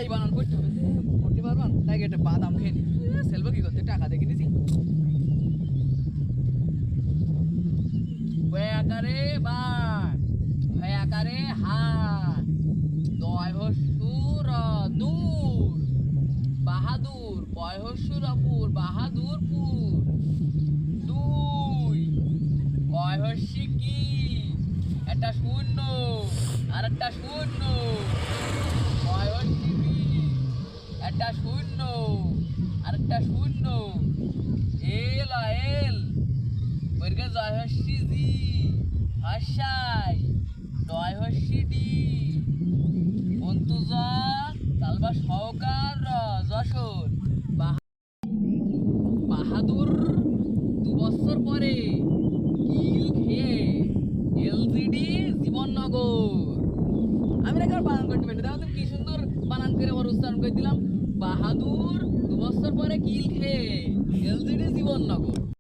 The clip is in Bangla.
এই বানান করতে হবে, করতে পারবান তাই একটা বাদাম খেয়ে নি। সেলবো কি করতে, টাকা দেখে নিছি। আকারে বা আকারে হা দয় হসুর দূর বাহাদুর, পয় হসুরপুর বাহাদুরপুর। দুই কয় হস্যি কি, একটা শূন্য আর একটা শূন্য। কয় হস্যি কি, একটা শূন্য আর একটা শূন্য। এল এল বর্গে জয় হস্যি জি হাসাই নয় হস্যি ডি অন্তু জ তালবা সহকার যশোর। বাহাদুর 2 বছর পরে কিল খেয়ে এলজিডি জীবননগর। আমি নাকি আর বানান করতে পারি, তাহলে কি সুন্দর বানান করে আবার উচ্চারণ করে দিলাম। বাহাদুর 2 বছর পরে কিল খেয়ে এলজিডি জীবননগর।